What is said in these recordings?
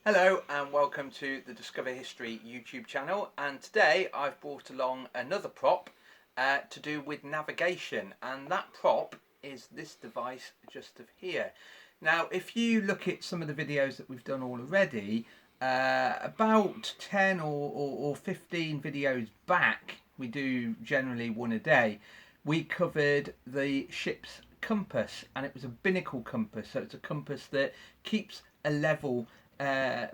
Hello and welcome to the Discover History YouTube channel, and today I've brought along another prop to do with navigation, and that prop is this device just of here. Now if you look at some of the videos that we've done already, about 10 or 15 videos back, we do generally one a day, we covered the ship's compass, and it was a binnacle compass, so it's a compass that keeps a level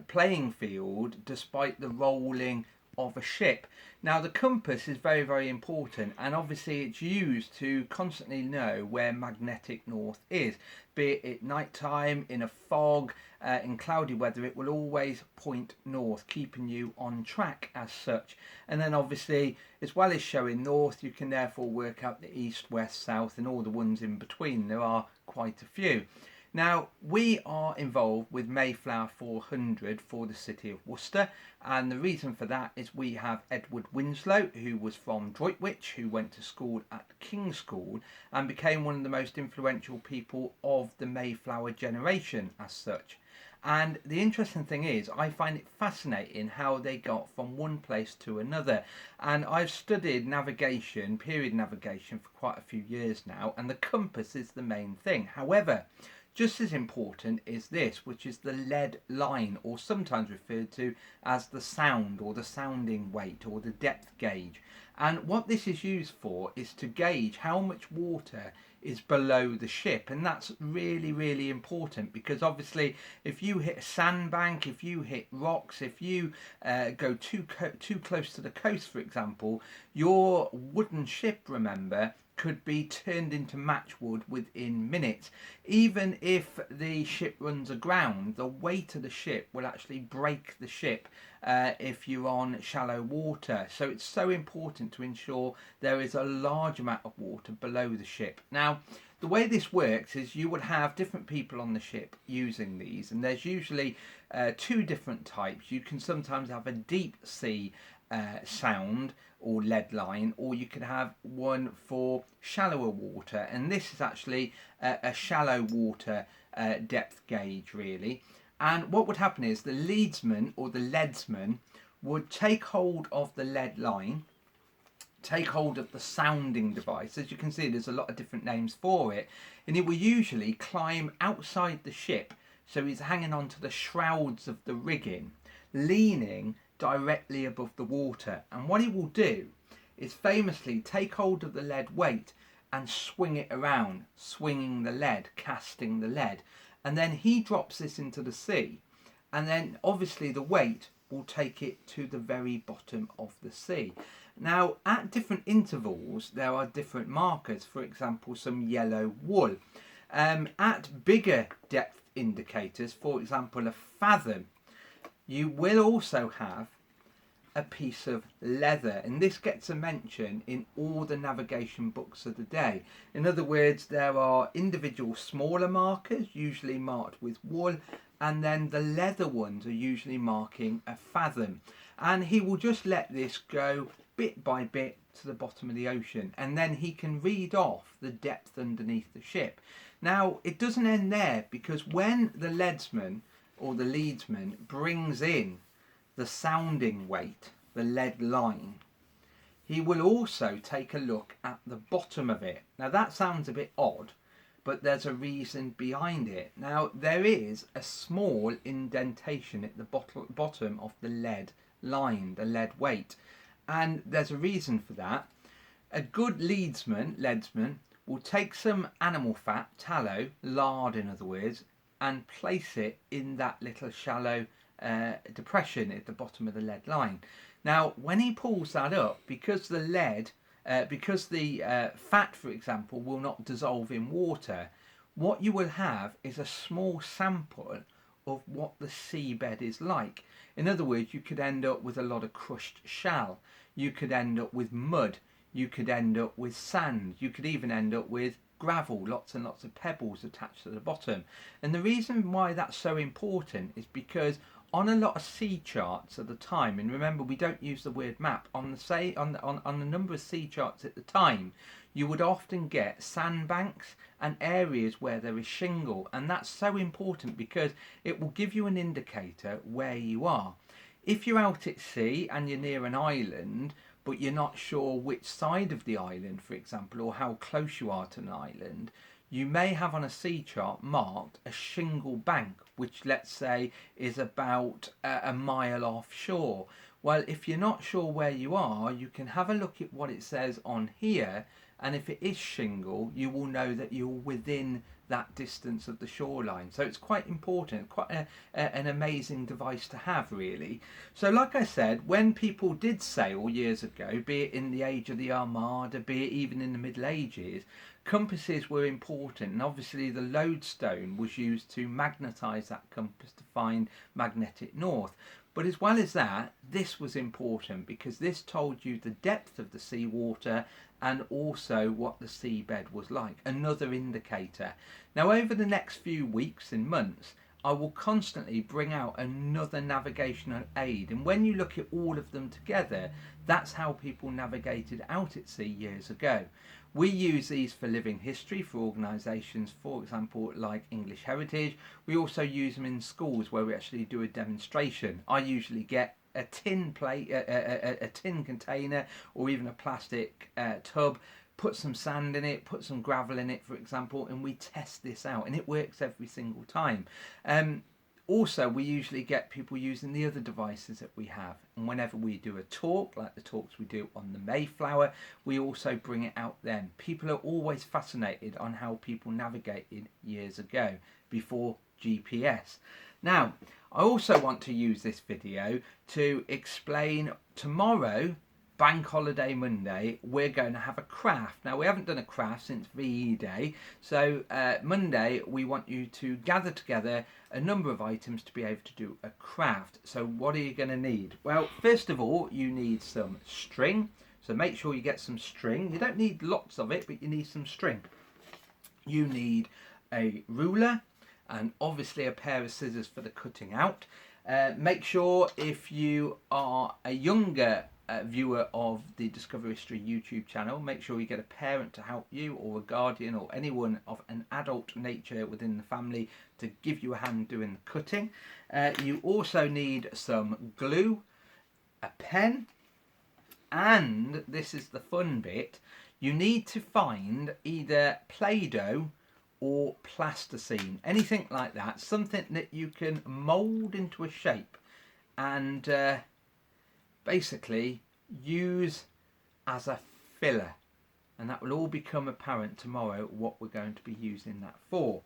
playing field despite the rolling of a ship. Now the compass is very important, and obviously it's used to constantly know where magnetic north is, be it at night time, in a fog, in cloudy weather. It will always point north, keeping you on track as such. And then obviously, as well as showing north, you can therefore work out the east, west, south and all the ones in between. There are quite a few. Now, we are involved with Mayflower 400 for the city of Worcester, and the reason for that is we have Edward Winslow, who was from Droitwich, who went to school at King's School and became one of the most influential people of the Mayflower generation as such. And the interesting thing is, I find it fascinating how they got from one place to another. And I've studied navigation, period navigation, for quite a few years now, and the compass is the main thing. However, just as important is this, which is the lead line, or sometimes referred to as the sound or the sounding weight or the depth gauge. And what this is used for is to gauge how much water is below the ship, and that's really important, because obviously if you hit a sandbank, if you hit rocks, if you go too close to the coast, for example, your wooden ship, remember, could be turned into matchwood within minutes. Even if the ship runs aground, the weight of the ship will actually break the ship if you're on shallow water. So it's so important to ensure there is a large amount of water below the ship. Now, the way this works is you would have different people on the ship using these, and there's usually two different types. You can sometimes have a deep sea sound or lead line, or you could have one for shallower water, and this is actually a shallow water depth gauge really. And what would happen is the leadsman or the leadsman would take hold of the lead line, take hold of the sounding device. As you can see, there's a lot of different names for it, and it will usually climb outside the ship, so he's hanging on to the shrouds of the rigging, leaning directly above the water. And what he will do is famously take hold of the lead weight and swing it around, swinging the lead, casting the lead, and then he drops this into the sea, and then obviously the weight will take it to the very bottom of the sea. Now, at different intervals there are different markers, for example some yellow wool. At bigger depth indicators, for example a fathom, you will also have a piece of leather, and this gets a mention in all the navigation books of the day. In other words, there are individual smaller markers, usually marked with wool, and then the leather ones are usually marking a fathom. And he will just let this go bit by bit to the bottom of the ocean, and then he can read off the depth underneath the ship. Now, it doesn't end there, because when the leadsman or the leadsman brings in the sounding weight, the lead line, he will also take a look at the bottom of it. Now that sounds a bit odd, but there's a reason behind it. Now there is a small indentation at the bottom of the lead line, the lead weight, and there's a reason for that. A good leadsman will take some animal fat, tallow, lard in other words, and place it in that little shallow depression at the bottom of the lead line. Now when he pulls that up, because the lead, because the fat for example will not dissolve in water, what you will have is a small sample of what the seabed is like. In other words, you could end up with a lot of crushed shell, you could end up with mud, you could end up with sand, you could even end up with gravel, lots and lots of pebbles attached to the bottom. And the reason why that's so important is because on a lot of sea charts at the time, and remember we don't use the word map, on the number of sea charts at the time, you would often get sandbanks and areas where there is shingle, and that's so important because it will give you an indicator where you are. If you're out at sea and you're near an island, but you're not sure which side of the island, for example, or how close you are to an island, you may have on a sea chart marked a shingle bank, which let's say is about a mile offshore. Well, if you're not sure where you are, you can have a look at what it says on here, and if it is shingle, you will know that you're within that distance of the shoreline. So it's quite important, quite an amazing device to have, really. So like I said, when people did sail years ago, be it in the age of the Armada, be it even in the Middle Ages, compasses were important, and obviously the lodestone was used to magnetise that compass to find magnetic north. But as well as that, this was important because this told you the depth of the seawater and also what the seabed was like, another indicator. Now over the next few weeks and months, I will constantly bring out another navigational aid, and when you look at all of them together, that's how people navigated out at sea years ago. We use these for living history for organisations, for example, like English Heritage. We also use them in schools where we actually do a demonstration. I usually get a tin plate, a tin container, or even a plastic tub, put some sand in it, put some gravel in it, for example, and we test this out, and it works every single time. Also, we usually get people using the other devices that we have, and whenever we do a talk, like the talks we do on the Mayflower, we also bring it out then. People are always fascinated on how people navigated years ago, before GPS. Now, I also want to use this video to explain tomorrow, Bank Holiday Monday, we're going to have a craft. Now, we haven't done a craft since VE Day, so Monday we want you to gather together a number of items to be able to do a craft. So what are you going to need? Well, first of all, you need some string, so make sure you get some string. You don't need lots of it, but you need some string. You need a ruler and obviously a pair of scissors for the cutting out. Make sure if you are a younger viewer of the Discover History YouTube channel, make sure you get a parent to help you, or a guardian, or anyone of an adult nature within the family to give you a hand doing the cutting. You also need some glue, a pen, and this is the fun bit, you need to find either Play-Doh or plasticine, anything like that, something that you can mould into a shape and basically use as a filler, and that will all become apparent tomorrow what we're going to be using that for.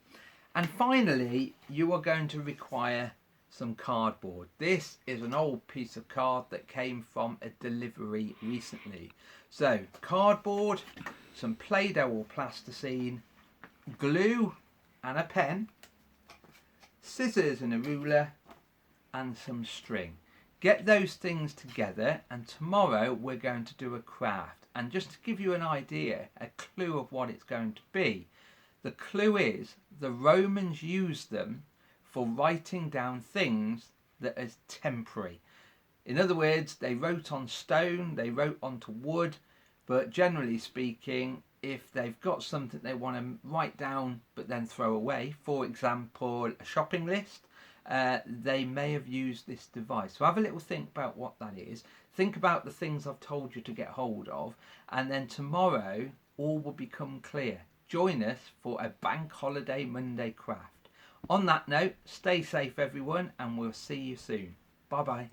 And finally, you are going to require some cardboard. This is an old piece of card that came from a delivery recently. So cardboard, some Play-Doh or plasticine, glue and a pen, scissors and a ruler, and some string. Get those things together, and tomorrow we're going to do a craft. And just to give you an idea, a clue of what it's going to be, the clue is the Romans used them for writing down things that is temporary. In other words, they wrote on stone, they wrote onto wood, but generally speaking, if they've got something they want to write down but then throw away, for example, a shopping list, they may have used this device. So have a little think about what that is. Think about the things I've told you to get hold of, and then tomorrow all will become clear. Join us for a Bank Holiday Monday craft. On that note, stay safe everyone, and we'll see you soon. Bye bye.